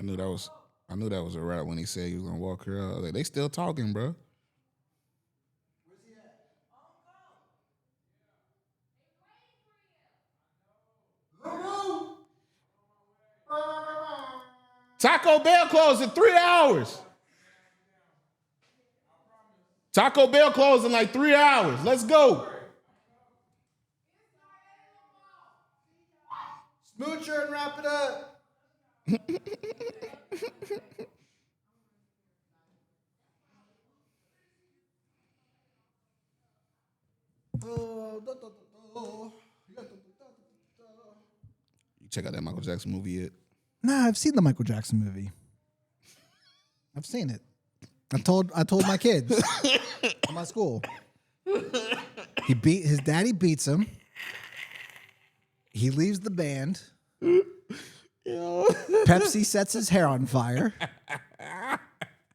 knew that was a rap when he said he was gonna walk her out. I was like, they still talking, bro. Where's he at? Taco Bell closed in 3 hours. Taco Bell closed in like 3 hours. Let's go. Smoocher and wrap it up. You check out that Michael Jackson movie yet? Nah, I've seen the Michael Jackson movie. I've seen it. I told my kids at my school. His daddy beats him. He leaves the band. Pepsi sets his hair on fire.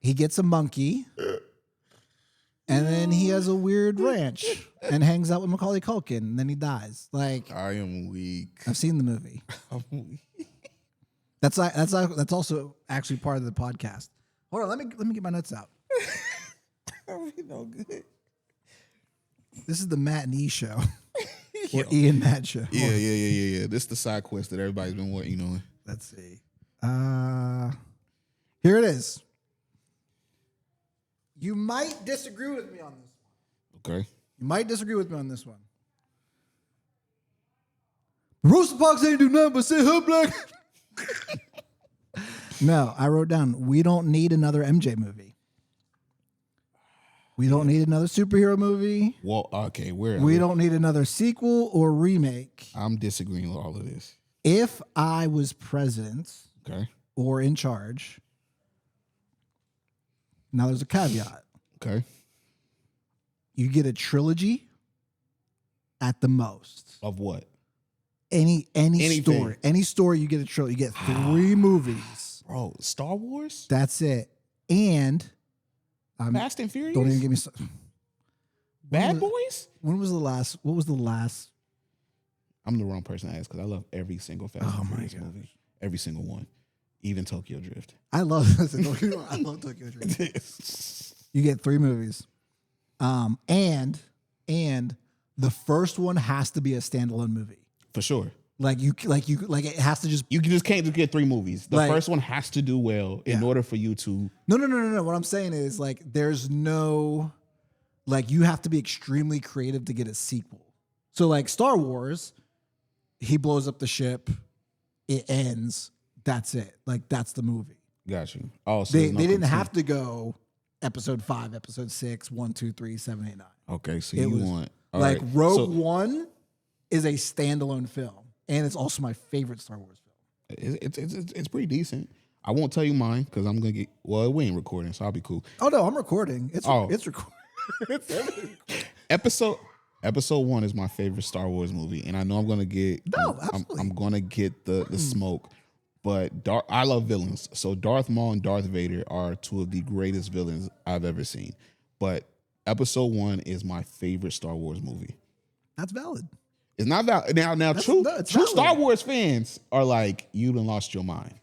He gets a monkey. And then he has a weird ranch and hangs out with Macaulay Culkin, and then he dies. Like, I am weak. I've seen the movie. I'm weak. That's also actually part of the podcast. Hold on, let me get my notes out. No good. This is the Matt and E show. Or E and Matt show. Yeah. This is the side quest that everybody's been wanting, Let's see. Here it is. You might disagree with me on this one. Okay. You might disagree with me on this one. Rosa Parks ain't do nothing but say her black. No, I wrote down, we don't need another MJ movie. We don't need another superhero movie. Well, okay, we don't need another sequel or remake. I'm disagreeing with all of this. If I was president or in charge, now there's a caveat. Okay. You get a trilogy at the most. Of what? Anything. Story. Any story you get a trilogy. You get 3 movies. Bro, Star Wars? That's it. And Fast and Furious? Don't even give me Bad Boys? What was the last? I'm the wrong person to ask because I love every single Fast and Furious movie. Every single one. Even Tokyo Drift. I love Tokyo Drift. You get 3 movies. And the first one has to be a standalone movie. For sure. It has to just. You just can't just get 3 movies. The first one has to do well in order for you to. No. What I'm saying is there's no, you have to be extremely creative to get a sequel. So Star Wars, he blows up the ship, it ends, that's it. That's the movie. Got you. Oh, so they didn't have to go episode 5, episode 6, 1, 2, 3, 7, 8, 9. Okay, so you want Rogue One is a standalone film. And it's also my favorite Star Wars film. It's pretty decent. I won't tell you mine because I'm gonna get. Well, we ain't recording, so I'll be cool. Oh no, I'm recording. It's recording. Episode 1 is my favorite Star Wars movie, and I know I'm gonna get. No, absolutely. I'm gonna get the smoke, but I love villains. So Darth Maul and Darth Vader are 2 of the greatest villains I've ever seen. But Episode 1 is my favorite Star Wars movie. That's valid. It's not valid. Now true Star Wars fans are like, you done lost your mind.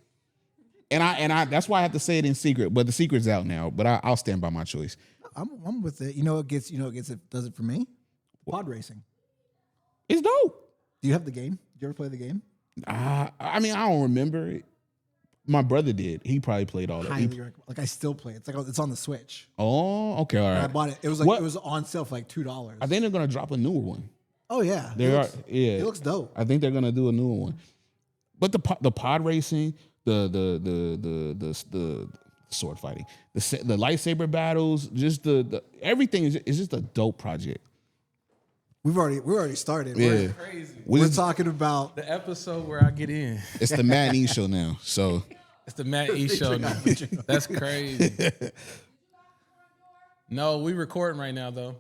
And I that's why I have to say it in secret, but the secret's out now. But I'll stand by my choice. I'm with it. It does it for me? Pod racing. It's dope. Do you have the game? Did you ever play the game? I don't remember it. My brother did. He probably played all that. I still play it. It's on the Switch. Oh, okay, all right. I bought it. It was it was on sale for $2. I think they're gonna drop a newer one. Oh yeah, it looks dope. I think they're gonna do a newer one. But the pod racing, the sword fighting, the lightsaber battles, just the everything is just a dope project. We've already started. Yeah, crazy. We're talking about the episode where I get in. It's the Matt and E show now. So it's the Matt E show now. That's crazy. No, we recording right now though.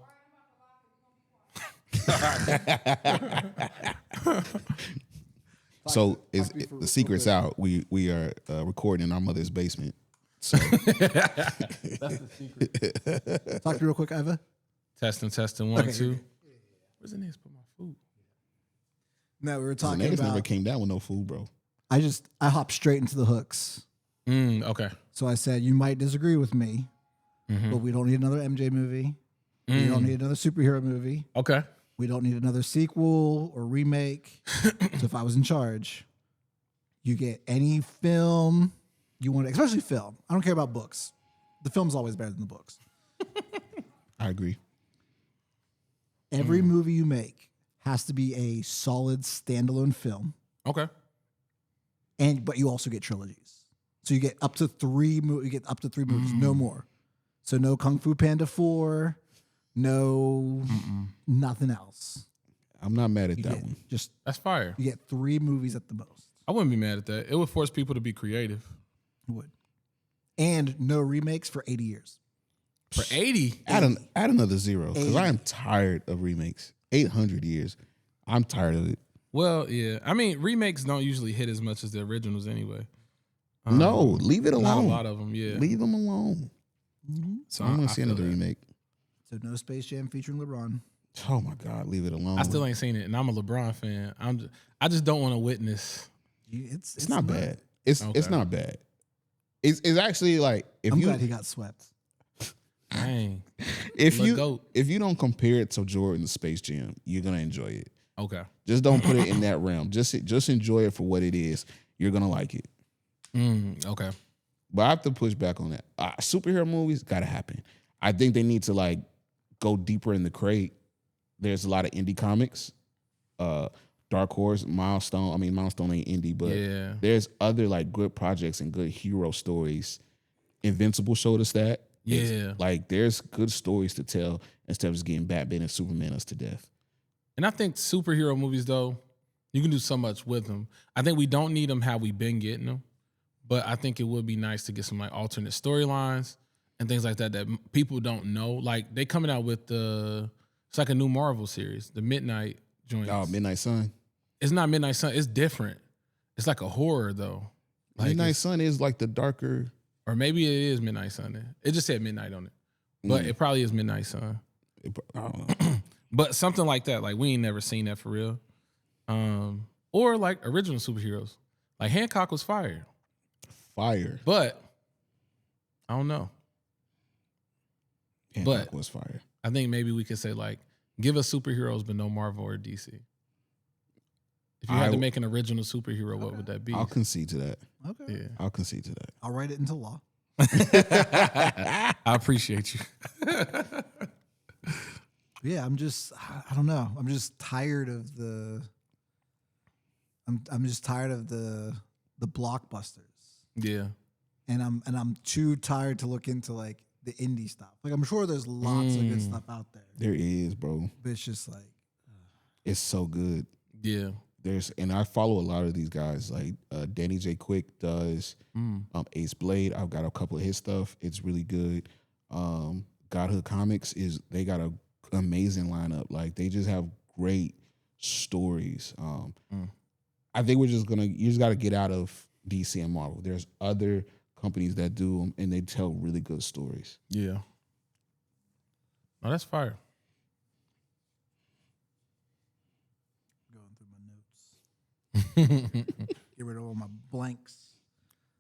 So the secret's out. We are recording in our mother's basement. So that's the secret. Talk to me real quick, Iva. Testing 1, 2. Where's the niggas put my food? No, we were talking the niggas about. never came down with no food, bro. I hopped straight into the hooks. Okay. So I said, you might disagree with me, but we don't need another MJ movie. We don't need another superhero movie. Okay. We don't need another sequel or remake. So if I was in charge, you get any film you want, especially film. I don't care about books. The film's always better than the books. I agree. Every movie you make has to be a solid standalone film, Okay. but you also get trilogies. So you get up to three. You get up to three movies, no more. So no Kung Fu Panda 4, no nothing else. I'm not mad at You that get one. just That's fire. you get 3 movies at the most. I wouldn't be mad at that. It would force people to be creative. You would, and no remakes for 80 years. For 80. Add another 0 because 80. I am tired of remakes. 800 years. I'm tired of it. Well, yeah. I mean, remakes don't usually hit as much as the originals anyway. No, leave it Not alone. a lot of them, yeah. Leave them alone. So I'm gonna I see feel another that. remake. So no Space Jam featuring LeBron. Oh my God, leave it alone. I still ain't seen it, and I'm a LeBron fan. I just don't want to witness. It's not bad. It's Okay. not bad. It's actually like I'm glad he got swept. Dang. if Let you go. if you don't compare it to Jordan's Space Jam, you're gonna enjoy it. Okay. Just don't put it in that realm. Just enjoy it for what it is. You're gonna like it. Okay. But I have to push back on that. Superhero movies gotta happen. I think they need to like go deeper in the crate. There's a lot of indie comics. Dark Horse, Milestone. I mean, Milestone ain't indie, but Yeah. there's other like good projects and good hero stories. Invincible showed us that. Yeah. Like there's good stories to tell instead of just getting Batman and Superman us to death. And I think superhero movies, though, you can do so much with them. I think we don't need them how we've been getting them, but I think it would be nice to get some like alternate storylines and things like that that people don't know. Like they coming out with it's like a new Marvel series, the Midnight joint. Oh, Midnight Sun. It's not Midnight Sun. It's different. It's like a horror though. Like Midnight Sun is like the darker. or maybe it is Midnight Sun. It just said Midnight on it, but it probably is Midnight Sun. I don't know. But something like that, like we ain't never seen that for real. Or like original superheroes. Like Hancock was fire. Fire. But I don't know. Hancock was fire. I think maybe we could say like, give us superheroes, but no Marvel or DC. If you had to make an original superhero, what would that be? I'll concede to that. Okay. Yeah. I'll concede to that. I'll write it into law. I appreciate you. Yeah, I don't know. I'm just tired of I'm just tired of the blockbusters. Yeah. And I'm too tired to look into like the indie stuff. Like I'm sure there's lots of good stuff out there. There is, bro. But it's just like It's so good. Yeah. And I follow a lot of these guys. Like Danny J. Quick does Ace Blade. I've got a couple of his stuff. It's really good. Godhood Comics they got a amazing lineup. Like they just have great stories. I think you just got to get out of DC and Marvel. There's other companies that do them and they tell really good stories. Yeah. Oh, that's fire. going through my notes. Get rid of all my blanks.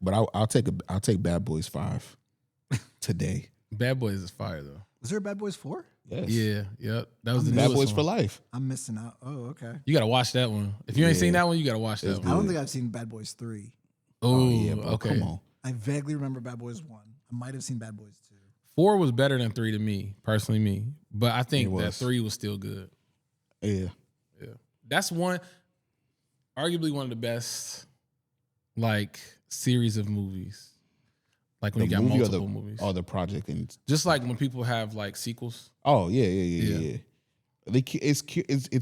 But I'll take Bad Boys 5 today. Bad Boys is fire though. Was there a Bad Boys 4? Yes. Yeah. Yep. That was the Bad newest Boys one. for life. I'm missing out. Oh, okay. You got to watch that one. If you ain't seen that one, you got to watch that It's one. I don't think I've seen Bad Boys 3. Oh, Yeah, bro. okay. Come on. I vaguely remember Bad Boys 1. I might have seen Bad Boys 2. 4 was better than 3 to me, personally me. But I It think that was. 3 was still good. Yeah. Yeah. That's arguably one of the best like series of movies. Like when you got movie multiple movies. or the project and Just like when people have like sequels. oh yeah. It's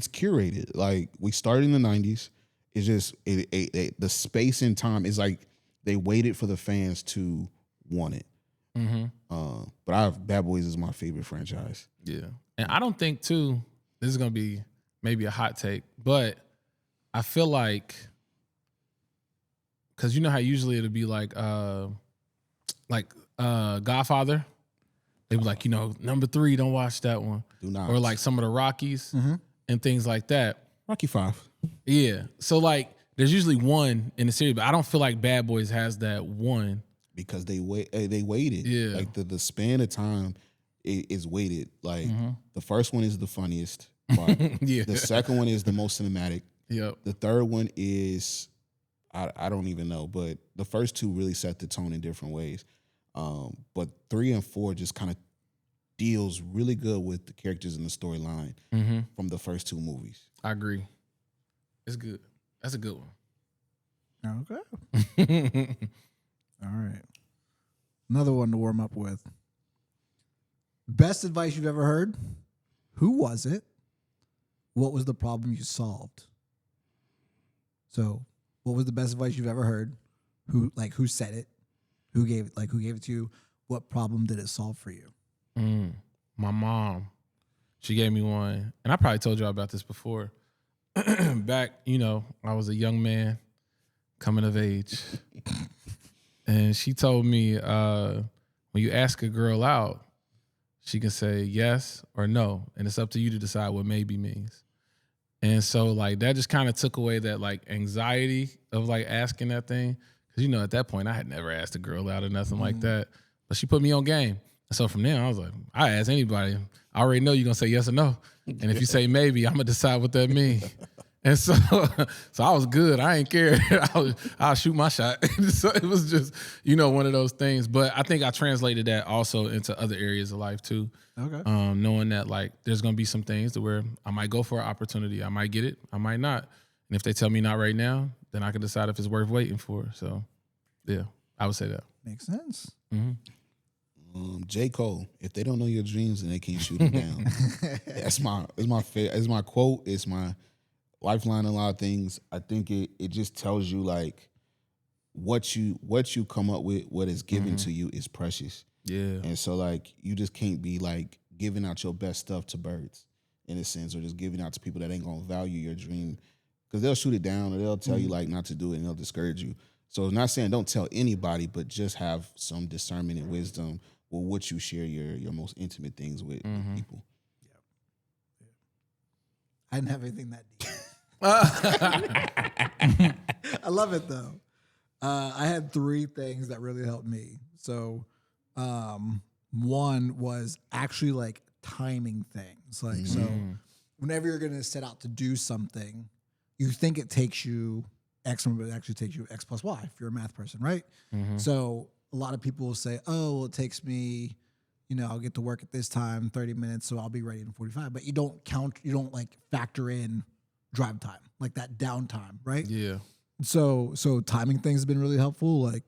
curated. Like we started in the 90s. It's just the space and time is like they waited for the fans to want it. But Bad Boys is my favorite franchise. Yeah. And I don't think too, this is gonna be maybe a hot take, but I feel like because you know how usually it'll be like Godfather. They be like, number 3, don't watch that one. Do not. Or like some of the Rockies and things like that. Rocky 5. Yeah. So like there's usually one in the series, but I don't feel like Bad Boys has that one. because they waited. Yeah. Like the span of time is weighted. Like the first one is the funniest part. Yeah. The second one is the most cinematic. Yep. The third one is I don't even know, but the first two really set the tone in different ways. But 3 and 4 just kind of deals really good with the characters in the storyline from the first 2 movies. I agree. It's good. That's a good one. Okay. All right. Another one to warm up with. Best advice you've ever heard? Who was it? What was the problem you solved? So, what was the best advice you've ever heard? Who said it? Who gave it to you? What problem did it solve for you? My mom. She gave me one. And I probably told y'all about this before. Back, I was a young man coming of age. And she told me when you ask a girl out, she can say yes or no. And it's up to you to decide what maybe means. And so like that just kind of took away that like anxiety of like asking that thing. Cause at that point I had never asked a girl out or nothing like that. But she put me on game. And so from there I was like, I ask anybody. I already know you're gonna say yes or no. And if you say maybe, I'm gonna decide what that means. And so I was good. I ain't care. I'll shoot my shot. So it was just, one of those things. But I think I translated that also into other areas of life too. Okay. Knowing that like there's gonna be some things to where I might go for an opportunity. I might get it. I might not. And if they tell me not right now, then I can decide if it's worth waiting for. So yeah, I would say that. Makes sense. J. Cole, if they don't know your dreams, then they can't shoot them down. It's my quote. It's my lifeline. A lot of things. I think it just tells you like what you come up with, what is given to you is precious. Yeah. And so like you just can't be like giving out your best stuff to birds in a sense, or just giving out to people that ain't gonna value your dream, because they'll shoot it down or they'll tell you like not to do it and they'll discourage you. So it's not saying don't tell anybody, but just have some discernment and wisdom with what you share your most intimate things with people. I didn't have anything that deep. I love it though. I had 3 things that really helped me. So one was actually like timing things. Like so whenever you're gonna set out to do something, you think it takes you X, but it actually takes you X plus Y if you're a math person, right? So a lot of people will say, oh, well, it takes me, I'll get to work at this time, 30 minutes, so I'll be ready in 45. But you don't like factor in drive time, like that downtime, right? Yeah. So timing things have been really helpful. Like,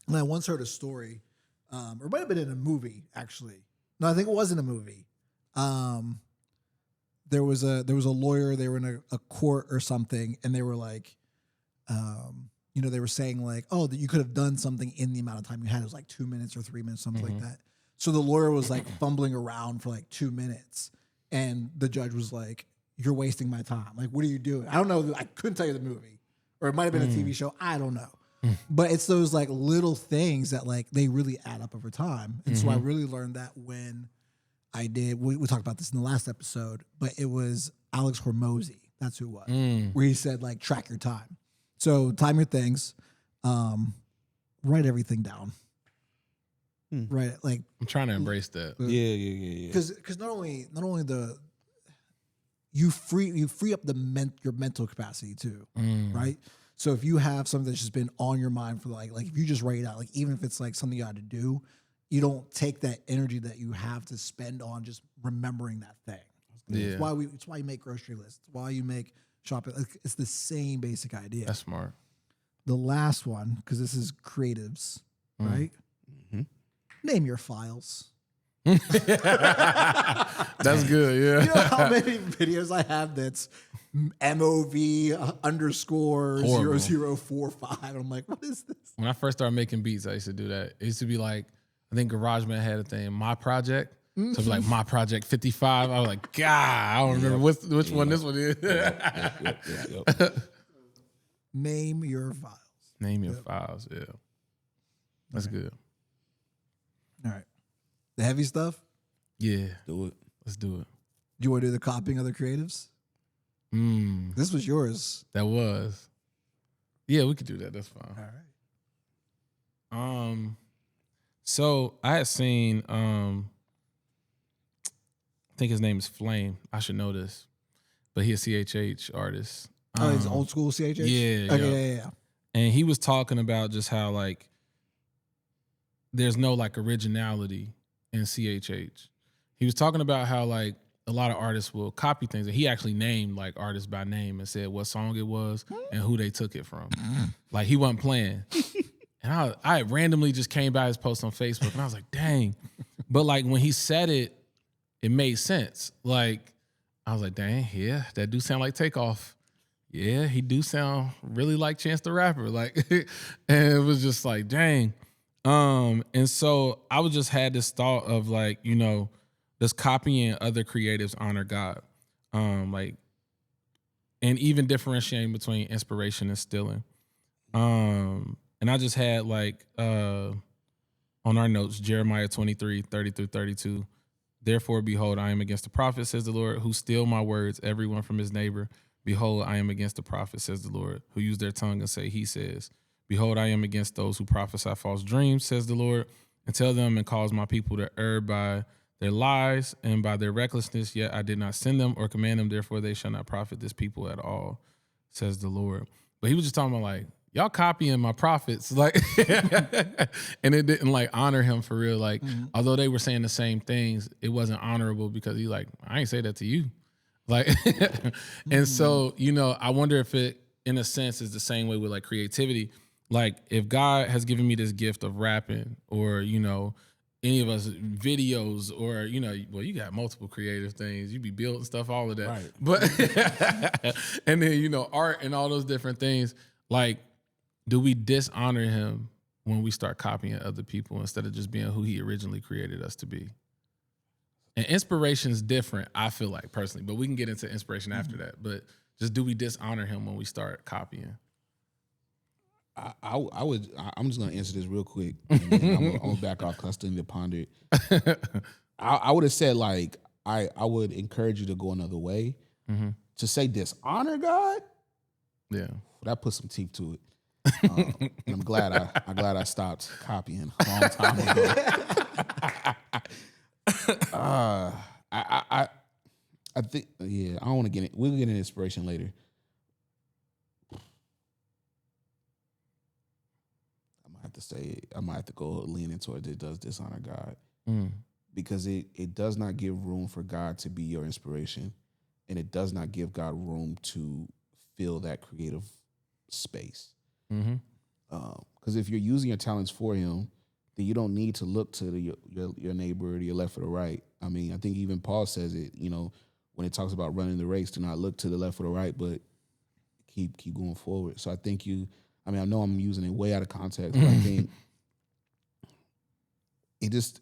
and I once heard a story, or it might have been in a movie, actually. No, I think it was in a movie. There was a lawyer, they were in a court or something, and they were like, they were saying like, oh, that you could have done something in the amount of time you had. It was like 2 minutes or 3 minutes, something like that. So the lawyer was like fumbling around for like 2 minutes, and the judge was like, you're wasting my time. Like, what are you doing? I don't know. I couldn't tell you the movie, or it might have been a TV show. I don't know. But it's those like little things that like they really add up over time. And so I really learned that when I did, we talked about this in the last episode, but it was Alex Hormozy. That's who it was. Where he said like, track your time. So time your things, write everything down. Right. Like I'm trying to embrace that. Yeah. Because not only you free up your mental capacity too, right? So if you have something that's just been on your mind for like if you just write it out, like even if it's like something you got to do, you don't take that energy that you have to spend on just remembering that thing. Yeah. It's why you make grocery lists. It's why you make shopping. It's the same basic idea. That's smart. The last one, because this is creatives, right? Name your files. That's good, yeah. You know how many videos I have that's MOV_0045. I'm like, what is this? When I first started making beats, I used to do that. It used to be like, I think GarageBand had a thing, My Project. So it'd be like My Project 55. I was like, God, I don't remember which one this one is. Name your files. Name your files, yeah. That's good. All right. The heavy stuff? Yeah. Do it. Let's do it. Do you want to do the copying other creatives? This was yours. That was. Yeah, we could do that. That's fine. All right. So I had seen I think his name is Flame. I should know this, but he's a CHH artist. Oh, he's old school CHH? Yeah, Okay, yeah. And he was talking about just how like there's no like originality in CHH. He was talking about how like a lot of artists will copy things, and he actually named like artists by name and said what song it was and who they took it from. Like he wasn't playing. And I randomly just came by his post on Facebook, and I was like, dang. But like when he said it, it made sense. Like I was like, dang, yeah, that do sound like Takeoff. Yeah, he do sound really like Chance the Rapper. Like, and it was just like, dang. And so I would just had this thought of like, you know, does copying other creatives honor God? Like, and even differentiating between inspiration and stealing. And I just had like on our notes, Jeremiah 23, 30 through 32. Therefore, behold, I am against the prophet, says the Lord, who steal my words, everyone from his neighbor. Behold, I am against the prophet, says the Lord, who use their tongue and say, he says. Behold, I am against those who prophesy false dreams, says the Lord, and tell them and cause my people to err by their lies and by their recklessness. Yet I did not send them or command them, therefore they shall not profit this people at all, says the Lord. But he was just talking about like, y'all copying my prophets, like, and it didn't like honor him for real. Like, although they were saying the same things, it wasn't honorable because he like, I ain't say that to you. Like, and so, you know, I wonder if it, in a sense, is the same way with like creativity. Like, if God has given me this gift of rapping, or, you know, any of us videos, or, you know, well, you got multiple creative things. You be building stuff, all of that. Right. But, and then, you know, art and all those different things. Like, do we dishonor him when we start copying other people instead of just being who he originally created us to be? And inspiration is different, I feel like, personally, but we can get into inspiration after that. But just do we dishonor him when we start copying? I'm just gonna answer this real quick, and then I'm gonna back off because I still need to ponder it. I would have said like I would encourage you to go another way. To say dishonor God, Yeah. that put some teeth to it. And I'm glad I stopped copying a long time ago. I think I don't want to get it. We'll get into inspiration later. I might have to say I might have to go leaning towards it does dishonor God. Because it does not give room for God to be your inspiration, and it does not give God room to fill that creative space. Because if you're using your talents for him, then you don't need to look to your neighbor, to your left or the right. I mean, I think even Paul says it, you know, when it talks about running the race, do not look to the left or the right, but keep going forward. So I think I know I'm using it way out of context, but I think that's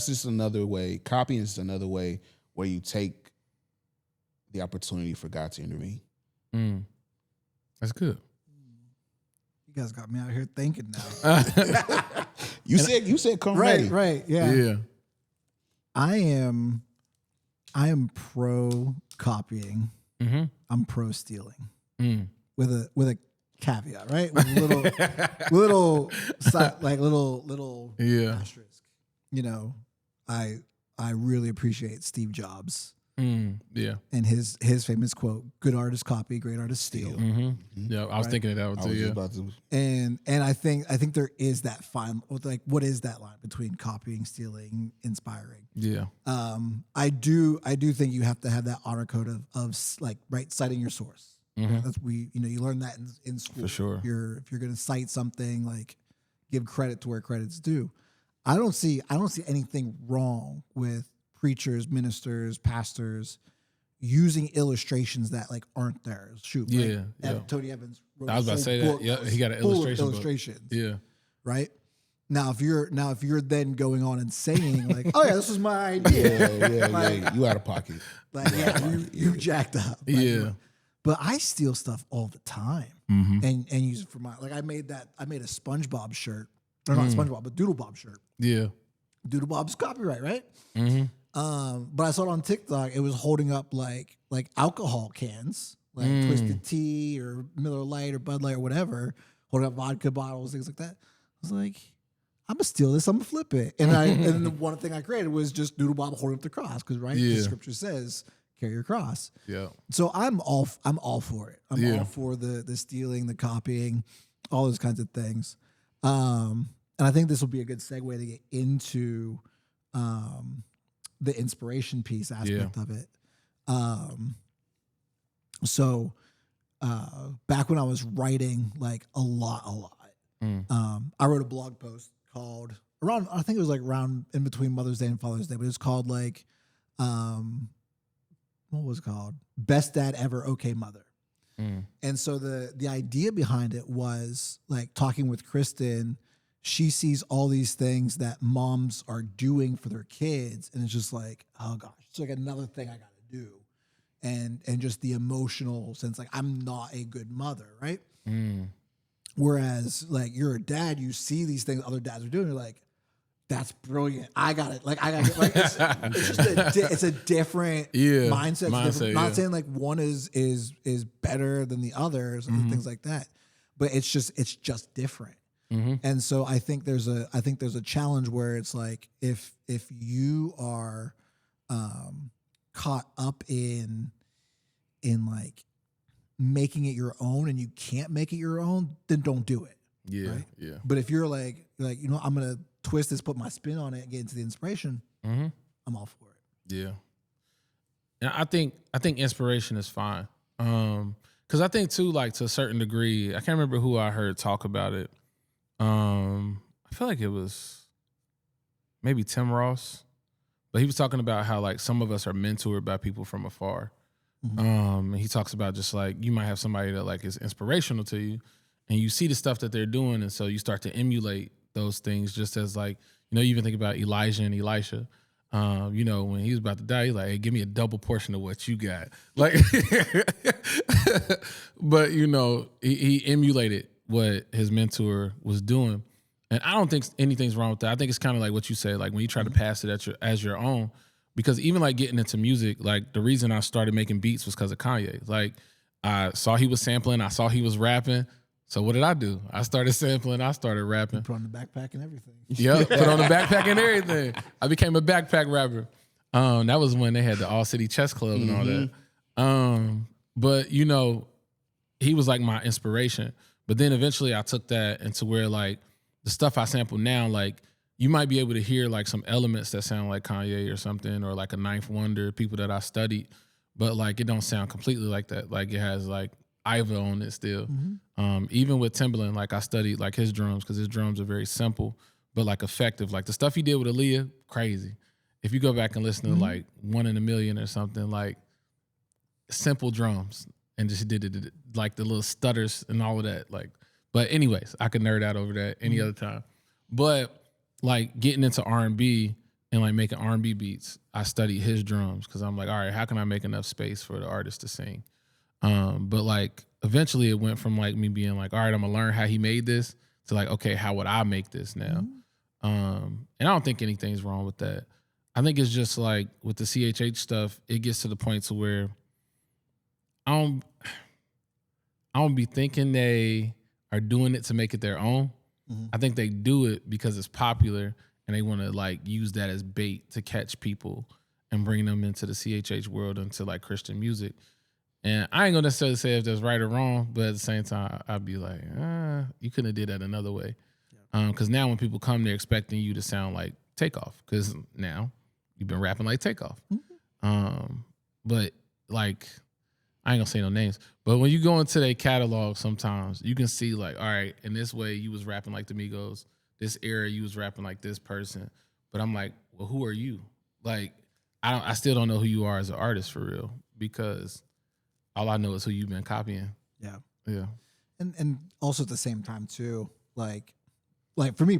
just another way. Copying is another way where you take the opportunity for God to intervene. That's good. You guys got me out here thinking now. You said come ready. Right, yeah. Yeah. I am pro copying. I'm pro stealing. With a caveat, right? With a little Yeah. asterisk. You know, I really appreciate Steve Jobs. Yeah. And his famous quote, "Good artists copy, great artists steal." Yeah, I was thinking of that one I too. was Yeah. just about to. And I think there is that fine, like, what is that line between copying, stealing, inspiring? Yeah. I do think you have to have that honor code of like, right, citing your source. That's you learn that in school. For sure. If you're going to cite something, like, give credit to where credit's due. I don't see anything wrong with preachers, ministers, pastors using illustrations that like aren't theirs. Shoot, Yeah, right? yeah. Tony Evans wrote I was about to say that. Yeah, he got an full of illustration book. illustrations. Yeah. Right. Now, if you're then going on and saying like, "Oh yeah, this was my idea," Yeah. You out of pocket. like, you jacked up. Like, Yeah. But I steal stuff all the time and use it for my, like, I made a SpongeBob shirt, or not SpongeBob, but Doodle Bob shirt. Yeah. Doodle Bob's copyright, right? But I saw it on TikTok. It was holding up like alcohol cans, like Twisted Tea or Miller Lite or Bud Light or whatever, holding up vodka bottles, things like that. I was like, I'm gonna steal this. I'm gonna flip it. And and the one thing I created was just Doodle Bob holding up the cross because the scripture says carry your cross. Yeah. So I'm all for it. I'm all for the stealing, the copying, all those kinds of things. And I think this will be a good segue to get into the inspiration piece aspect of it. So back when I was writing like a lot, I wrote a blog post called I think it was like around in between Mother's Day and Father's Day, but it was called like, what was it called? Best Dad Ever, Okay Mother. And so the idea behind it was like talking with Kristen, she sees all these things that moms are doing for their kids. And it's just like, oh gosh, it's like another thing I got to do. And just the emotional sense, like I'm not a good mother, right? Whereas like you're a dad, you see these things other dads are doing, you're like, that's brilliant. I got it. Like I got it. Like it's just it's a different mindset. Different, not saying like one is better than the others and things like that, but it's just different. And so I think there's a challenge where it's like if you are caught up in like making it your own and you can't make it your own, then don't do it. Right? Yeah. But if you're like I'm gonna twist this, put my spin on it, and get into the inspiration, I'm all for it. Yeah. And I think inspiration is fine. Because I think too, like to a certain degree, I can't remember who I heard talk about it. I feel like it was maybe Tim Ross, but he was talking about how like some of us are mentored by people from afar. And he talks about just like you might have somebody that like is inspirational to you, and you see the stuff that they're doing, and so you start to emulate those things. Just as like you even think about Elijah and Elisha. When he was about to die, he's like, hey, give me a double portion of what you got. Like, but he emulated what his mentor was doing. And I don't think anything's wrong with that. I think it's kind of like what you said, like when you try to pass it as your own, because even like getting into music, like the reason I started making beats was because of Kanye. Like I saw he was sampling, I saw he was rapping. So what did I do? I started sampling, I started rapping. You put on the backpack and everything. Yep, put on the backpack and everything. I became a backpack rapper. That was when they had the All City Chess Club and all that. But he was like my inspiration. But then eventually I took that into where like the stuff I sample now, like you might be able to hear like some elements that sound like Kanye or something, or like a Ninth Wonder, people that I studied, but like it don't sound completely like that. Like it has like Iva on it still. Even with Timbaland, like I studied like his drums because his drums are very simple but like effective. Like the stuff he did with Aaliyah, crazy. If you go back and listen to like 1 in a Million or something, like simple drums and just did it like the little stutters and all of that. Like, but anyways, I could nerd out over that any other time. But like getting into R&B and like making R&B beats, I studied his drums because I'm like, all right, how can I make enough space for the artist to sing? But like eventually it went from like me being like, all right, I'm gonna learn how he made this to like, okay, how would I make this now? And I don't think anything's wrong with that. I think it's just like with the CHH stuff, it gets to the point to where I don't be thinking they are doing it to make it their own. I think they do it because it's popular and they want to like use that as bait to catch people and bring them into the CHH world, into like Christian music. And I ain't gonna necessarily say if that's right or wrong, but at the same time, I'd be like, you couldn't have did that another way. Because now when people come, they're expecting you to sound like Takeoff, because now you've been rapping like Takeoff. But like, I ain't gonna say no names, but when you go into their catalog, sometimes you can see like, all right, in this way you was rapping like the Migos, this era you was rapping like this person. But I'm like, well, who are you? Like, I still don't know who you are as an artist for real, because all I know is who you've been copying. Yeah. And also at the same time too, like for me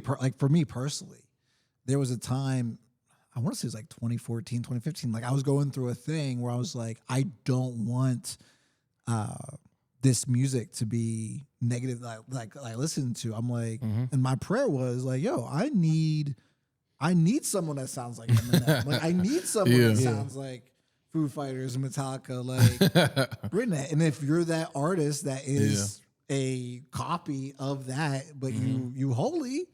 personally, there was a time, I want to say it was like 2014, 2015. Like I was going through a thing where I was like, I don't want this music to be negative. Like I listened to, I'm like, and my prayer was like, yo, I need someone that sounds like Eminem. Like I need someone that sounds like Foo Fighters and Metallica, like Britney. And if you're that artist that is a copy of that, but you wholly.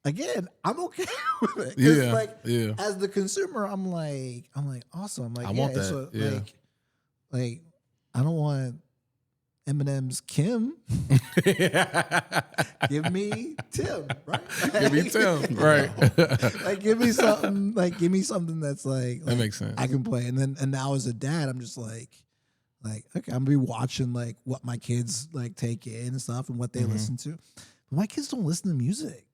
Again, I'm okay with it. 'Cause, Yeah, like yeah. as the consumer, I'm like awesome. I'm like, I yeah, want it's that, a, yeah. like I don't want Eminem's Kim. Give me Tim, right? Give me Tim, right? Like give me something that's like That makes sense. I can play. And now as a dad, I'm just like okay, I'm gonna be watching like what my kids like take in and stuff and what they listen to. But my kids don't listen to music.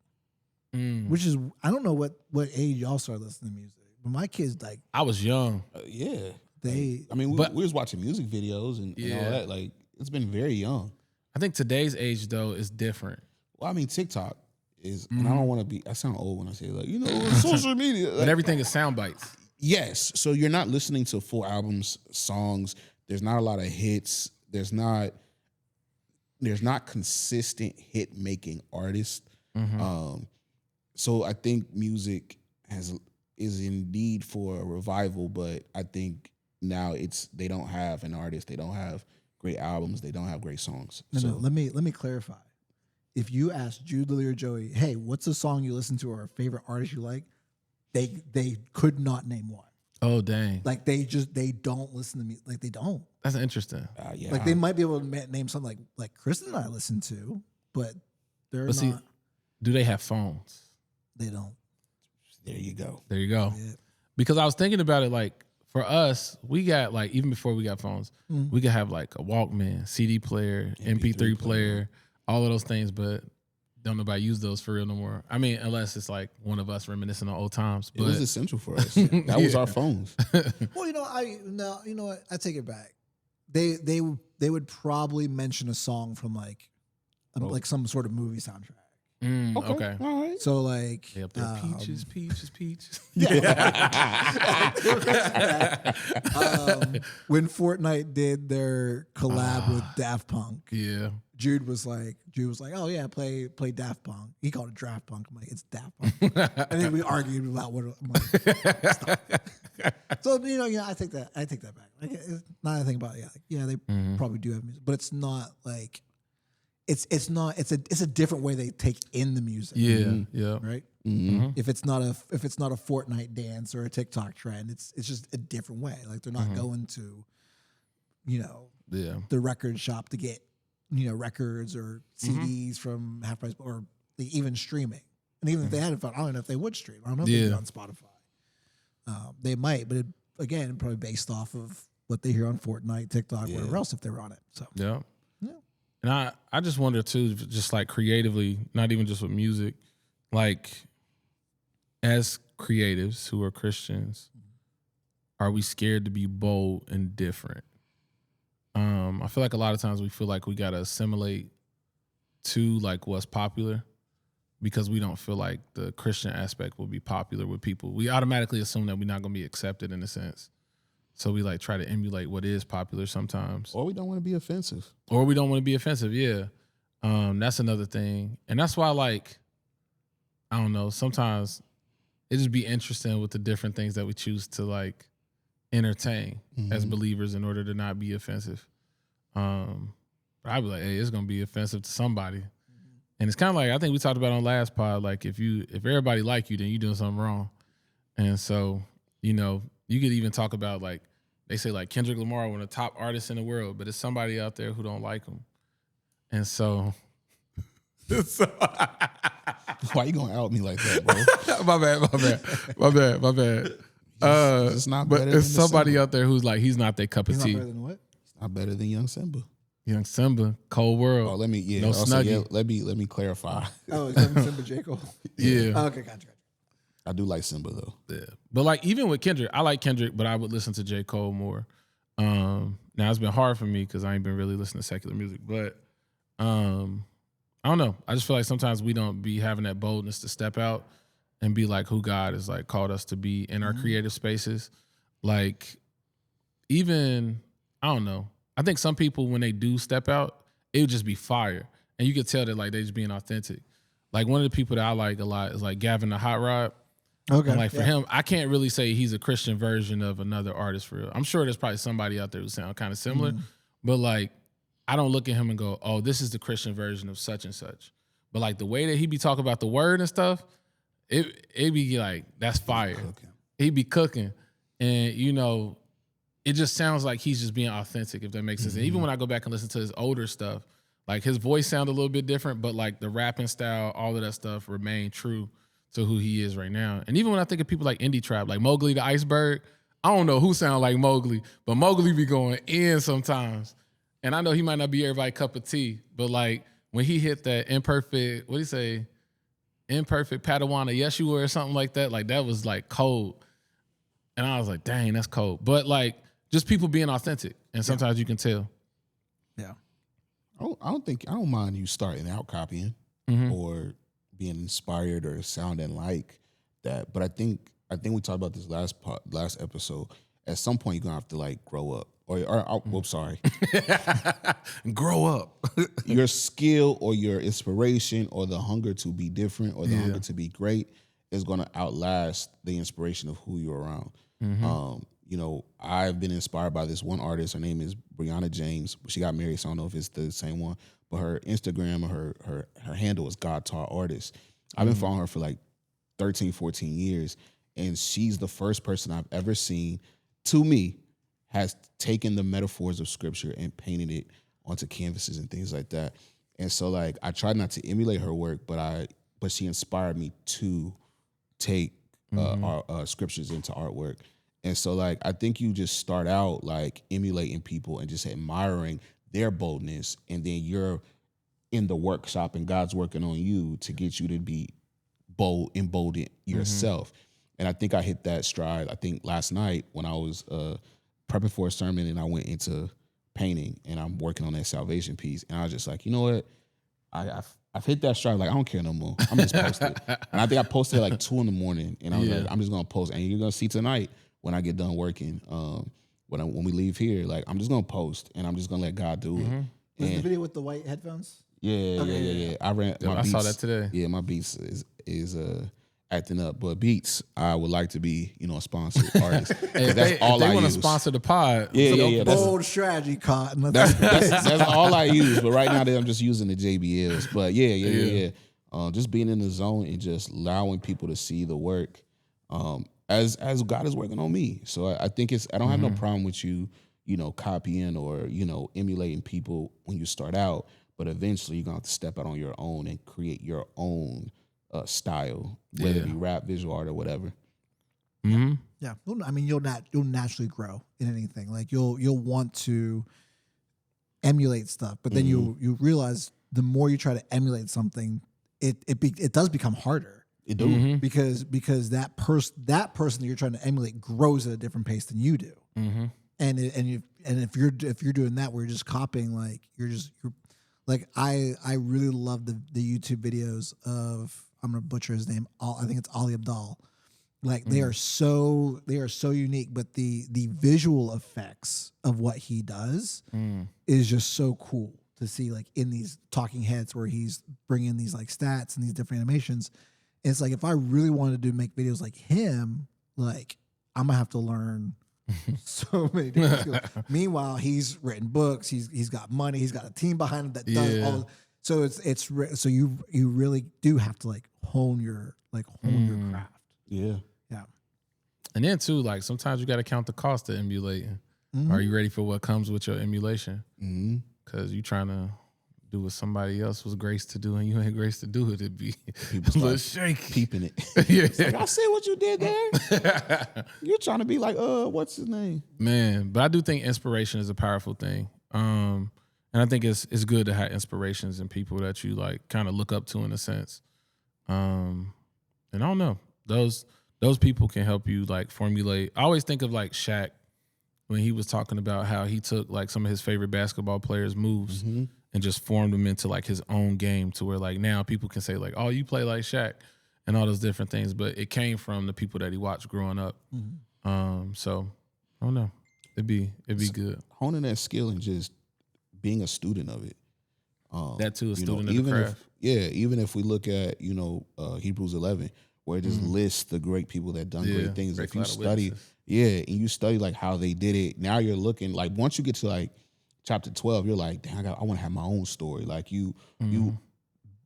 Which is I don't know what age y'all start listening to music. But my kids like I was young. Yeah. they I mean, we But- was watching music videos and all that. Like, it's been very young. I think today's age though is different. Well, I mean, TikTok is, and I don't want to be, I sound old when I say, like, social media. But Like, everything is sound bites. yes. So you're not listening to full albums, songs. There's not a lot of hits. There's not consistent hit making artists. So I think music is indeed for a revival, but I think now they don't have an artist, they don't have great albums, they don't have great songs. no, let me clarify. If you ask Jude, Lily, or Joey, hey, what's a song you listen to or a favorite artist you like? They could not name one. Oh dang, Like they don't listen to me. Like they don't. that's interesting. yeah, Like they might be able to name something like Kristen and I listen to, but they're But not. see, do they have phones? They don't. there you go. There you go. Yeah. Because I was thinking about it, like for us, we got like even before we got phones, we could have like a Walkman, CD player, MP3 player, all of those things, but don't nobody use those for real no more. I mean, unless it's like one of us reminiscing on old times. It But was essential for us. That was our phones. Well, you know what? I take it back. They would probably mention a song from like some sort of movie soundtrack. okay. All right. So like They up there, peaches, peaches, peaches. When Fortnite did their collab with Daft Punk, Yeah. Jude was like, oh yeah, play Daft Punk. He called it Draft Punk. I'm like, it's Daft Punk. And then we argued about what. I'm like, stop. So I take that back. Like, it's not a thing about it. Yeah, they probably do have music, but it's not like it's a different way they take in the music. Yeah. Yeah. Right. Mm-hmm. If it's not a Fortnite dance or a TikTok trend, it's just a different way. Like they're not going to, Yeah. the record shop to get, records or CDs from half price or even streaming. And even if they hadn't found, I don't know if they would stream. I don't know if they'd be on Spotify. They might, but again, probably based off of what they hear on Fortnite, TikTok, whatever else if they were on it. So Yeah. yeah. And I just wonder too, just like creatively, not even just with music, like as creatives who are Christians, are we scared to be bold and different? I feel like a lot of times we feel like we gotta assimilate to like what's popular because we don't feel like the Christian aspect will be popular with people. We automatically assume that we're not gonna be accepted in a sense. So we like try to emulate what is popular sometimes. Or we don't want to be offensive. Or we don't want to be offensive, yeah. That's another thing. And that's why, like, I don't know, sometimes it just be interesting with the different things that we choose to, like, entertain as believers in order to not be offensive. But I'd be like, hey, it's going to be offensive to somebody. And it's kind of like, I think we talked about on last pod, like, if everybody like you, then you're doing something wrong. And so, you could even talk about, like, they say, like, Kendrick Lamar, one of the top artists in the world, but it's somebody out there who don't like him. And so... Why you gonna out me like that, bro? my bad. It's not But better than it's somebody Simba. out there who's like, he's not their cup of He's not tea. better than what? It's not better than Young Simba. Young Simba, Cold World. Oh, let me No Snuggie. let me clarify. Oh, is that Simba J. Cole? Yeah. Oh, okay, gotcha. I do like Simba though. Yeah. But like even with Kendrick, I like Kendrick, but I would listen to J. Cole more. Now it's been hard for me because I ain't been really listening to secular music, but I don't know. I just feel like sometimes we don't be having that boldness to step out and be like who God has like called us to be in our creative spaces. Like even, I don't know. I think some people when they do step out, it would just be fire. And you could tell that like they just being authentic. Like one of the people that I like a lot is like Gavin the Hot Rod. Okay. And like for him, I can't really say he's a Christian version of another artist for real. I'm sure there's probably somebody out there who sound kind of similar, but like I don't look at him and go, oh, this is the Christian version of such and such. But like the way that he be talking about the word and stuff, it be like, that's fire. He be cooking. And, you know, it just sounds like he's just being authentic, if that makes sense. And even when I go back and listen to his older stuff, like his voice sounded a little bit different, but like the rapping style, all of that stuff remained true to who he is right now. And even when I think of people like Indie Trap, like Mowgli the Iceberg, I don't know who sound like Mowgli, but Mowgli be going in sometimes. And I know he might not be everybody's cup of tea, but like when he hit that imperfect, what do you say? Imperfect Padawana Yeshua or something like that was like cold. And I was like, dang, that's cold. But like just people being authentic. And sometimes you can tell. Yeah. I don't mind you starting out copying or being inspired or sounding like that. But I think we talked about this last episode. At some point, you're gonna have to like grow up. Whoops, sorry. Grow up. Your skill or your inspiration or the hunger to be different or the hunger to be great is gonna outlast the inspiration of who you're around. You know, I've been inspired by this one artist. Her name is Brianna James. She got married, so I don't know if it's the same one. But her Instagram or her handle is God Taught Artist. I've been following her for like 13, 14 years. And she's the first person I've ever seen, to me, has taken the metaphors of scripture and painted it onto canvases and things like that. And so like I tried not to emulate her work, but she inspired me to take our scriptures into artwork. And so like I think you just start out like emulating people and just admiring their boldness, and then you're in the workshop and God's working on you to get you to be bold, emboldened yourself. And I think I hit that stride. I think last night when I was prepping for a sermon and I went into painting and I'm working on that salvation piece, and I was just like, you know what? I've hit that stride. Like, I don't care no more. I'm just post it. And I think I posted at like 2 a.m. and I was like, I'm just gonna post. And you're gonna see tonight when I get done working, when we leave here, like I'm just gonna post and I'm just gonna let God do it. Was the video with the white headphones? Yeah. I saw that today. Yeah, my Beats is acting up, but Beats, I would like to be, a sponsored artist. If that's all they I want to use. sponsor the pod. Yeah. Bold strategy, Cotton. That's all I use. But right now, I'm just using the JBLs. But yeah. Just being in the zone and just allowing people to see the work, as God is working on me. So I think I don't have no problem with you, copying or emulating people when you start out. But eventually, you're gonna have to step out on your own and create your own style, whether it be rap, visual art, or whatever. Yeah, I mean, you'll naturally grow in anything. Like you'll want to emulate stuff, but then you realize the more you try to emulate something, it does become harder. It do because that person that you're trying to emulate grows at a different pace than you do. And if you're doing that where you're just copying, like you're like I really love the YouTube videos of, I'm gonna butcher his name. I think it's Ali Abdal. Like they are so unique, but the visual effects of what he does is just so cool to see. Like in these talking heads where he's bringing these like stats and these different animations. It's like if I really wanted to make videos like him, like I'm gonna have to learn so many different skills. Meanwhile, he's written books. He's got money. He's got a team behind him that does all. So so you really do have to like hone your craft. Yeah. And then too, like sometimes you got to count the cost of emulating. Are you ready for what comes with your emulation? Because you trying to do what somebody else was graced to do and you ain't graced to do it. It'd be a little shaky. Peeping it. It's like, I see what you did there. You're trying to be like, what's his name? Man, but I do think inspiration is a powerful thing. And I think it's good to have inspirations and people that you like kind of look up to in a sense. And I don't know, those people can help you like formulate. I always think of like Shaq when he was talking about how he took like some of his favorite basketball players' moves and just formed them into like his own game to where like now people can say like, oh, you play like Shaq and all those different things. But it came from the people that he watched growing up. So I don't know. It'd be good. Honing that skill and just being a student of it. That too, a student of the craft. Even if we look at, Hebrews 11, where it just lists the great people that done great things. If you study, and you study like how they did it, now you're looking like once you get to like chapter 12, you're like, dang, I want to have my own story. Like you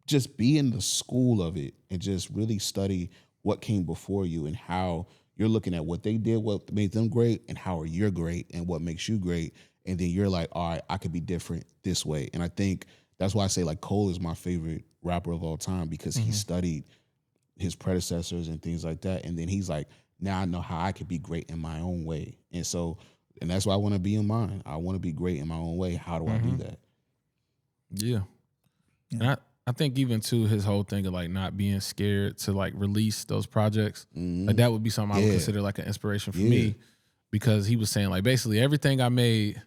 just be in the school of it and just really study what came before you and how you're looking at what they did, what made them great, and how you're great and what makes you great. And then you're like, all right, I could be different this way. And I think that's why I say like Cole is my favorite rapper of all time, because he studied his predecessors and things like that. And then he's like, now I know how I could be great in my own way. And so, and that's why I want to be in mine. I want to be great in my own way. How do I do that? Yeah. And I think even too, his whole thing of like not being scared to like release those projects, like that would be something I would consider like an inspiration for me, because he was saying like basically everything I made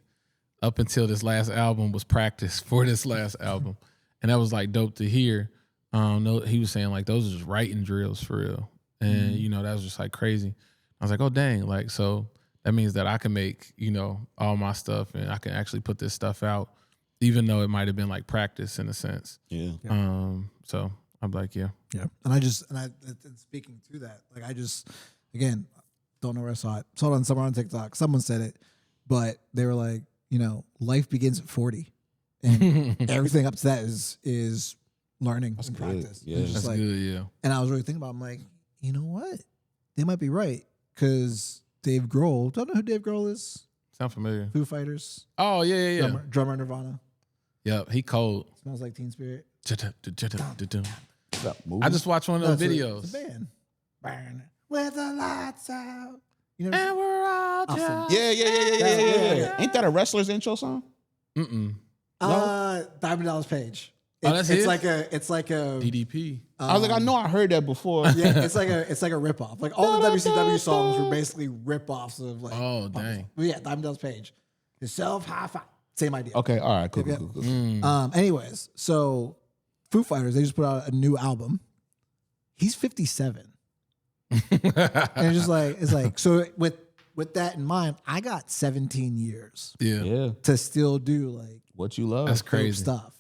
up until this last album was practice for this last album. And that was like dope to hear. No, he was saying like those are just writing drills for real. And you know, that was just like crazy. I was like, oh dang, like so that means that I can make, you know, all my stuff and I can actually put this stuff out, even though it might have been like practice in a sense. Yeah. So I'm like, yeah. And speaking to that, like I just, again, don't know where I saw it. Saw it on somewhere on TikTok. Someone said it, but they were like, you know, life begins at 40, and everything up to that is learning and practice. Yeah. It's just That's good, yeah. And I was really thinking about, I'm like, you know what? They might be right, because Dave Grohl. Don't know who Dave Grohl is? Sound familiar? Foo Fighters. Oh, yeah. Drummer Nirvana. Yep, he cold. Smells like Teen Spirit. I just watched one of those videos. It's a band. Burn with the lights out. You know, And we're all Awesome. just... Yeah. Ain't that a wrestler's intro song? Mm-mm. Diamond Dallas Page. Oh, that's it's his? like a DDP. I was like, I know I heard that before. yeah, it's like a ripoff. Like all the WCW songs were basically ripoffs of like. Oh, dang. But yeah, Diamond Dallas Page. Yourself, high five. Same idea. Okay, all right, cool. Anyways, so Foo Fighters, they just put out a new album. He's 57. And it's like so with that in mind, I got 17 years Yeah. to still do like What you love. That's dope crazy. stuff.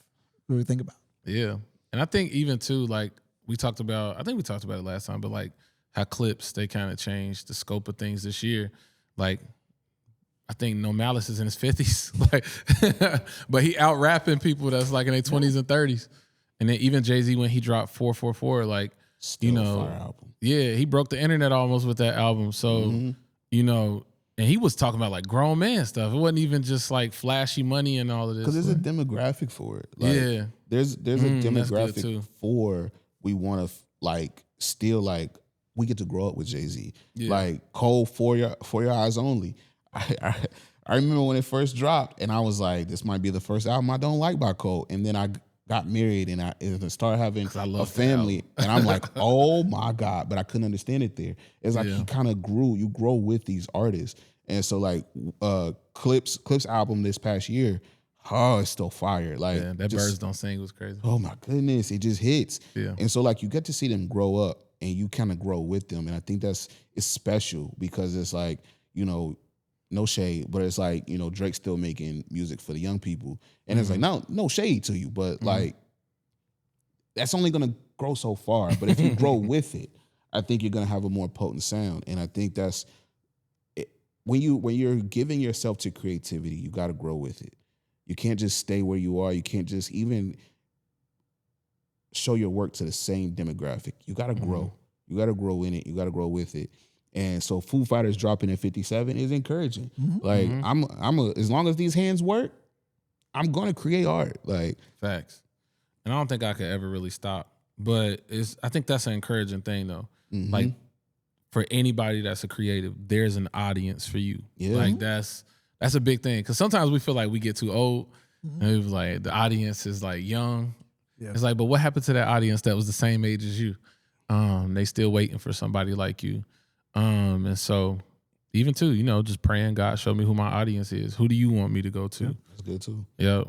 What do we think about? Yeah. And I think even too, like we talked about it last time, but like how clips, they kind of changed the scope of things this year. Like I think No Malice is in his 50s, like, but he out rapping people that's like in their 20s and 30s. And then even Jay-Z, when he dropped 444, like, Still you know, a fire album. yeah, he broke the internet almost with that album. So, you know, and he was talking about like grown man stuff. It wasn't even just like flashy money and all of this. Because there's a demographic for it. Like, Yeah. There's a that's good demographic too. for we want to like still like we get to grow up with Jay-Z. Yeah. Like Cole for your eyes only. I remember when it first dropped and I was like, this might be the first album I don't like by Cole. And then I got married and I started having I a love family. And I'm like, oh my God. But I couldn't understand it there. It's like he kind of grew. You grow with these artists. And so like Clips album this past year, it's still fire. Like Yeah, that Birds Don't Sing was crazy. oh my goodness, it just hits. Yeah. And so like you get to see them grow up and you kind of grow with them. And I think it's special because it's like, you know, no shade, but it's like, you know, Drake's still making music for the young people. And it's like, no shade to you, but like that's only gonna grow so far. But if you grow with it, I think you're gonna have a more potent sound. And I think that's it. When you're giving yourself to creativity, you gotta grow with it. You can't just stay where you are. You can't just even show your work to the same demographic. You got to grow. You got to grow in it. You got to grow with it. And so Foo Fighters dropping at 57 is encouraging. Like as long as these hands work, I'm going to create art. Like Facts. And I don't think I could ever really stop. But I think that's an encouraging thing though. Like for anybody that's a creative, there's an audience for you. Yeah. Like that's a big thing. Cause sometimes we feel like we get too old and it was like the audience is like young. Yeah. It's like, but what happened to that audience that was the same age as you? They still waiting for somebody like you. And so even too, you know, just praying, God, show me who my audience is. Who do you want me to go to? that's good too. Yep.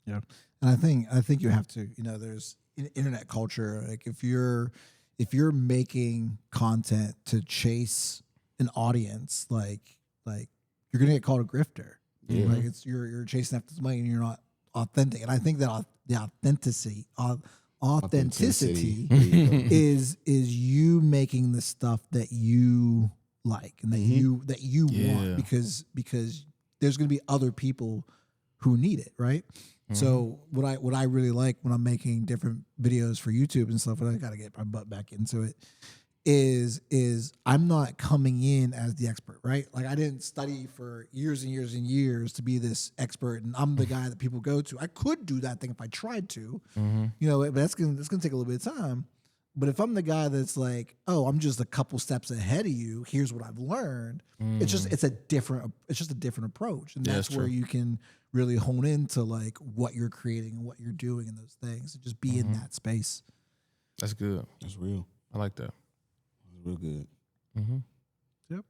Yeah. And I think you have to, you know, there's internet culture. Like if you're making content to chase an audience, like you're gonna get called a grifter. Yeah. Like you're chasing after this money and you're not authentic. And I think that the authenticity is you making the stuff that you like and that you want because there's gonna be other people who need it, right? So what I really like when I'm making different videos for YouTube and stuff, and I gotta get my butt back into it, is I'm not coming in as the expert, right? Like I didn't study for years and years and years to be this expert, and I'm the guy that people go to. I could do that thing if I tried to, you know, but that's gonna take a little bit of time. But if I'm the guy that's like, oh, I'm just a couple steps ahead of you, here's what I've learned. It's just a different approach, and that's where you can really hone into like what you're creating and what you're doing and those things, and just be in that space. That's good. That's real. I like that. That's real good. Yep.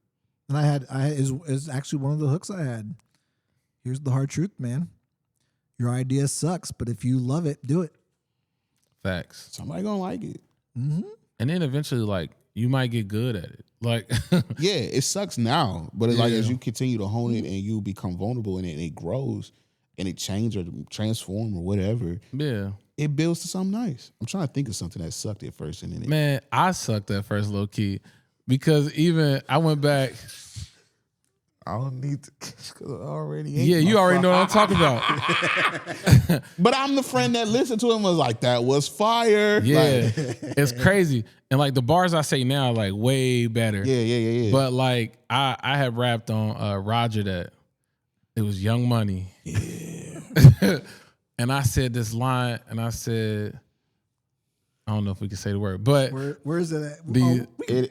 And I is actually one of the hooks I had. Here's the hard truth, man. Your idea sucks, but if you love it, do it. Facts. Somebody gonna like it. And then eventually, like, you might get good at it. Like, Yeah, it sucks now, but like as you continue to hone it and you become vulnerable in it, and it grows and it changes or transform or whatever, yeah. it builds to something nice. I'm trying to think of something that sucked at first, and then it, Man, I sucked at first, low key, because even I went back. I don't need to, cause I already. Yeah, you already know what I'm talking about. But I'm the friend that listened to him was like, "That was fire." Yeah, Like, it's crazy. And like the bars I say now, are like way better. yeah. But like I had rapped on Roger that it was Young Money. Yeah. And I said this line, and I said, I don't know if we can say the word, but Where is it at? it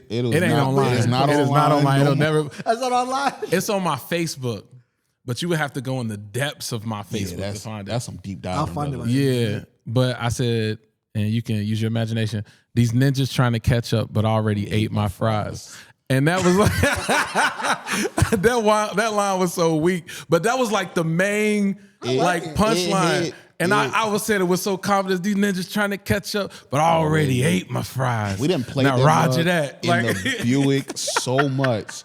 it ain't online. It's not It is online. not online. No It'll more. never. That's not online. It's on my Facebook, but you would have to go in the depths of my Facebook Yeah, to find it. that's some deep dive. I'll find it later. Yeah, but I said, and you can use your imagination. These ninjas trying to catch up, but already ate my fries. And that was like that line was so weak, but that was like the main like punchline. And I was saying it with so confidence. These ninjas trying to catch up, but I already ate my fries. We didn't play now that Roger mug that in like the Buick so much,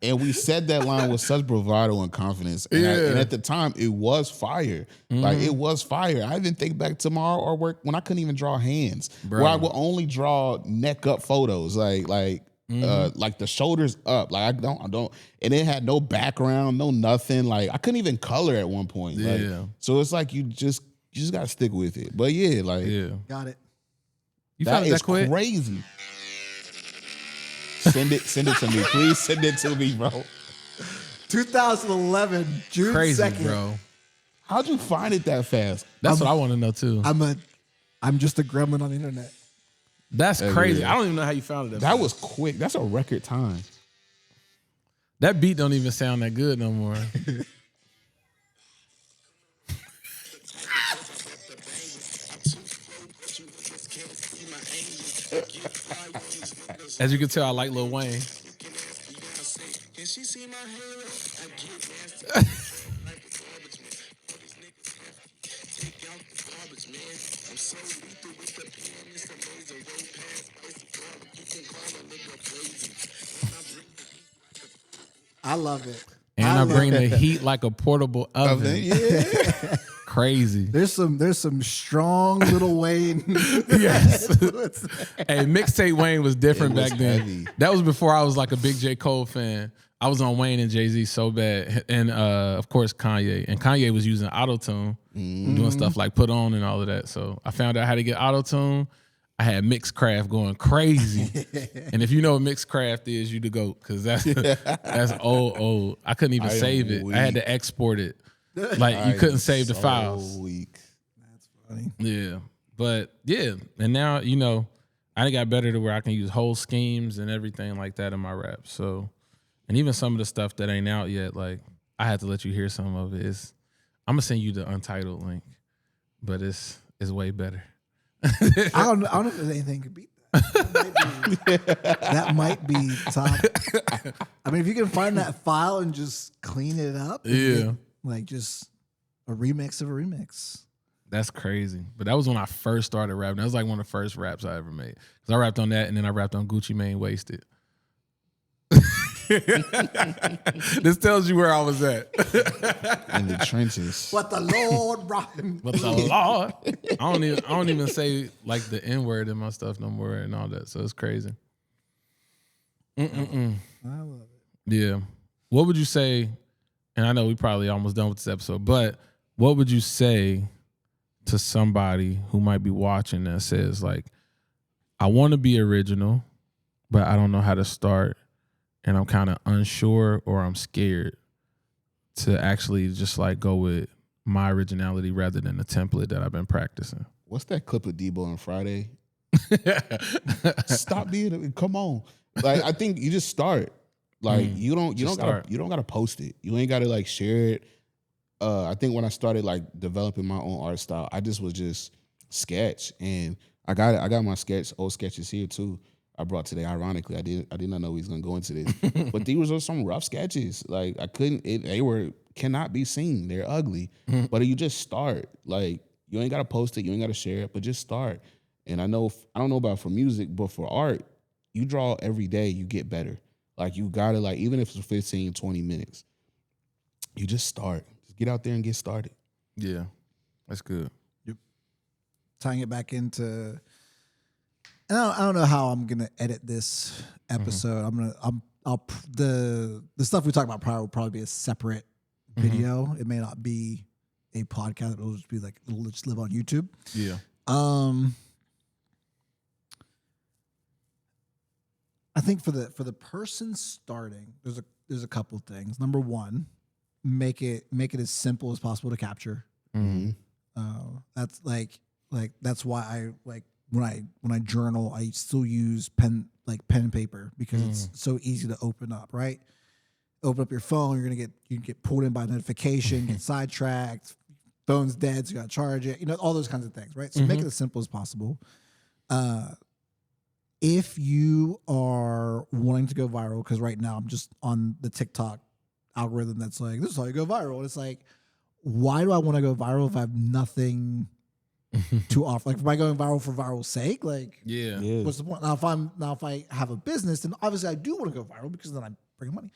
and we said that line with such bravado and confidence. And, and at the time, it was fire. Like it was fire. I even think back to my artwork when I couldn't even draw hands, where I would only draw neck up photos, like the shoulders up. Like I don't, and it had no background, no nothing. Like I couldn't even color at one point. Like, Yeah. so it's like you just gotta stick with it. But yeah, like Got it. you that found it is that quick. crazy. Send it to me, please. Send it to me, bro. 2011, June Crazy, 2nd. bro. How'd you find it that fast? That's what I want to know too. I'm just a gremlin on the internet. That's crazy. yeah. I don't even know how you found it. That was quick. That's a record time. That beat don't even sound that good no more. As you can tell, I like Lil Wayne. I love it. And I bring the heat like a portable oven. Yeah. Crazy. There's some strong Little Wayne. Yes. Hey, mixtape Wayne was different It was back then. heavy. That was before I was like a big J. Cole fan. I was on Wayne and Jay-Z so bad. And of course Kanye. And Kanye was using auto-tune, doing stuff like Put On and all of that. So I found out how to get auto-tune. I had Mixcraft going crazy. And if you know what Mixcraft is, you the GOAT, because that's old. I couldn't even save it. weak. I had to export it. Like you couldn't save the files. Weak. Funny. Yeah. But yeah. And now, you know, I got better to where I can use whole schemes and everything like that in my rap. So, and even some of the stuff that ain't out yet, like I had to let you hear some of it. I'm gonna send you the Untitled link, but it's way better. I don't know if there's anything could beat that. That might be top. I mean, if you can find that file and just clean it up, and Yeah. make, like just a remix of a remix. That's crazy. But that was when I first started rapping. That was like one of the first raps I ever made. Because I rapped on that, and then I rapped on Gucci Mane Wasted. This tells you where I was at. In the trenches. What the Lord rockin'. But the Lord, I don't even say like the N word in my stuff no more and all that. So it's crazy. I love it. Yeah. What would you say? And I know we probably almost done with this episode, but what would you say to somebody who might be watching that says like, I want to be original, but I don't know how to start, and I'm kind of unsure or I'm scared to actually just like go with my originality rather than the template that I've been practicing? What's that clip of Debo on Friday? Stop being. Come on. Like I think you just start. Like you don't gotta post it. You ain't gotta like share it. I think when I started like developing my own art style, I was just sketch, and I got my old sketches here too. I brought today. Ironically, I did not know he was gonna go into this, but these were some rough sketches. Like I couldn't. They cannot be seen. They're ugly. But you just start. Like you ain't gotta post it. You ain't gotta share it. But just start. And I don't know about for music, but for art, you draw every day. You get better. Like you gotta like even if it's 15, 20 minutes, you just start. Just get out there and get started. Yeah, that's good. Tying it back into, and I don't know how I'm gonna edit this episode. The stuff we talked about prior will probably be a separate video. It may not be a podcast. It'll just be like it'll just live on YouTube. Yeah. I think for the person starting, there's a couple things. Number one, make it as simple as possible to capture. That's that's why I like when I journal, I still use pen and paper because it's so easy to open up. Right, open up your phone, you can get pulled in by a notification, get sidetracked, phone's dead, so you got to charge it. You know, all those kinds of things. Right, so make it as simple as possible. If you are wanting to go viral, because right now I'm just on the TikTok algorithm that's like, this is how you go viral. And it's like, why do I want to go viral if I have nothing to offer? Like, am I going viral for viral's sake? Like, Yeah. what's the point? Now, if I have a business, then obviously I do want to go viral because then I bring money.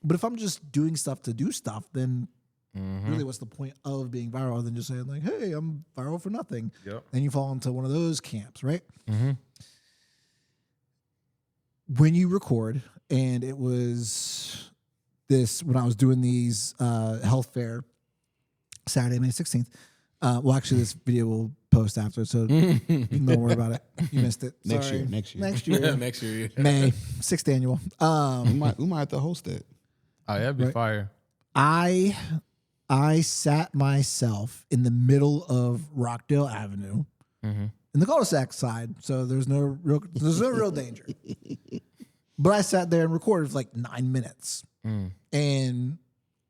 But if I'm just doing stuff to do stuff, then really what's the point of being viral other than just saying like, hey, I'm viral for nothing? Yep. Then you fall into one of those camps, right? When you record, and it was this when I was doing these health fair Saturday, May 16th. Well, actually, this video will post after, so don't worry about it. You missed it. Next Sorry. year. Next year. May 6th annual. We might have to host that. Oh, that'd be fire. I sat myself in the middle of Rockdale Avenue in the cul-de-sac side, so there's no real danger. But I sat there and recorded for like 9 minutes, and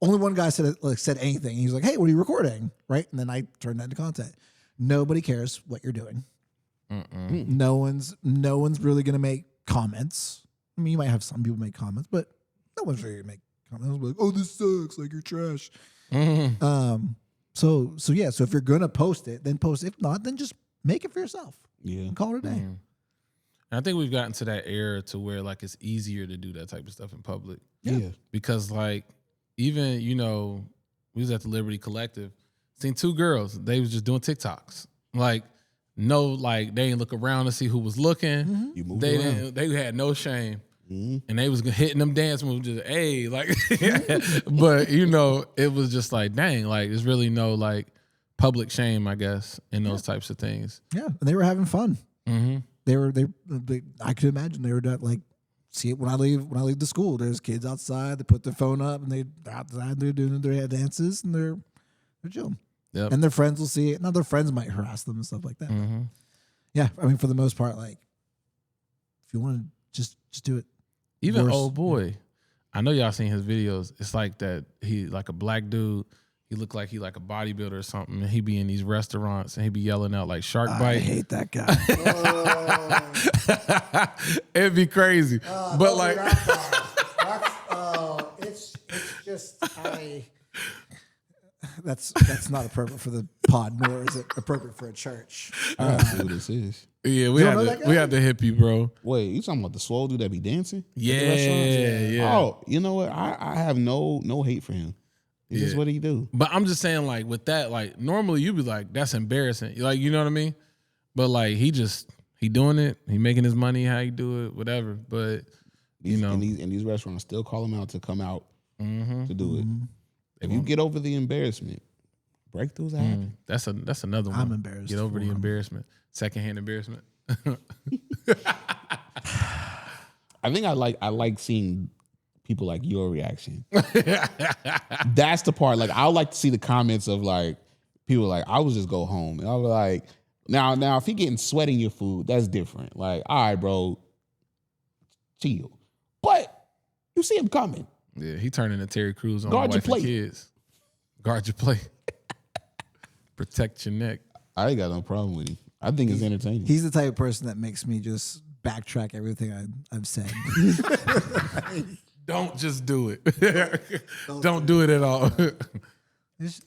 only one guy said anything. He was like, "Hey, what are you recording?" Right, and then I turned that into content. Nobody cares what you're doing. No one's really gonna make comments. I mean, you might have some people make comments, but no one's really gonna make comments like, "Oh, this sucks," like you're trash. So if you're gonna post it, then post it. If not, then just make it for yourself. Yeah. And call it a day. And I think we've gotten to that era to where like it's easier to do that type of stuff in public. Yeah. Because like even, we was at the Liberty Collective, seen two girls, they was just doing TikToks. Like they didn't look around to see who was looking. You moved around. They had no shame. And they was hitting them dance moves, just hey, like, but it was just like, dang, like there's really no like public shame, I guess, in those types of things. Yeah, and they were having fun. They I could imagine they were like, see it when I leave the school. There's kids outside. They put their phone up and they're outside. They're doing their dances and they're chilling. Yep. And their friends will see it. Now their friends might harass them and stuff like that. Yeah, I mean for the most part, like if you want to just do it. Even old boy, I know y'all seen his videos. It's like that he like a black dude. He looked like he like a bodybuilder or something. And he be in these restaurants and he be yelling out like shark bite. I hate that guy. It'd be crazy. But like it's just that's not appropriate for the pod, nor is it appropriate for a church. I gotta see who this is. Yeah, we had the hippie, bro. Wait, you talking about the swole dude that be dancing? Yeah. Oh, you know what? I have no hate for him. It's just what he do. But I'm just saying, like, with that, like, normally you'd be like, that's embarrassing. Like, you know what I mean? But like he doing it, he making his money, how he do it, whatever. But and these restaurants still call him out to come out to do it. If you get over the embarrassment, Breakthroughs happen. That's another one. I'm embarrassed Get over for the him. embarrassment. Secondhand embarrassment. I think I like seeing people like your reaction. That's the part. Like I would like to see the comments of like people like I would just go home and I was like, now if you're getting sweat in your food, that's different. Like, all right, bro, chill. But you see him coming. Yeah, he turned into Terry Crews on Guard My your Wife and plate. Kids. Guard your plate. Protect your neck. I ain't got no problem with him. I think it's entertaining. He's the type of person that makes me just backtrack everything I've said. Don't just do it. Don't do it at all. It's-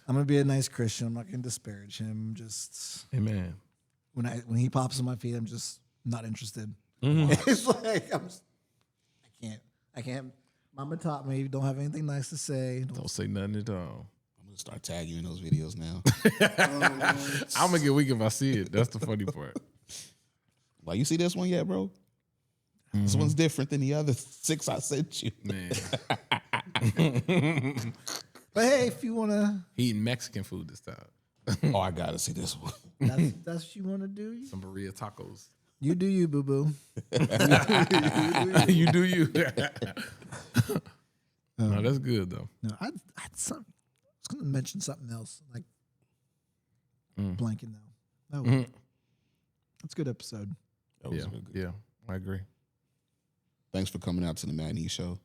I'm gonna be a nice Christian. I'm not gonna disparage him. Just Amen. when he pops on my feet, I'm just not interested. Mm-hmm. It's like I can't. Mama taught me don't have anything nice to say. Don't say nothing at all. I'm gonna start tagging you in those videos now. I'm gonna get weak if I see it. That's the funny part. Like, you see this one yet, bro? This one's different than the other 6 I sent you. Man, But hey, if you wanna, he eating Mexican food this time. Oh, I gotta see this one. that's what you wanna do. Some burrito tacos. You do you, boo boo. You do you. No, that's good though. No, I was gonna mention something else, like blanking now. No, that's a good episode. That was Yeah, real good. yeah, I agree. Thanks for coming out to the Matinee Show.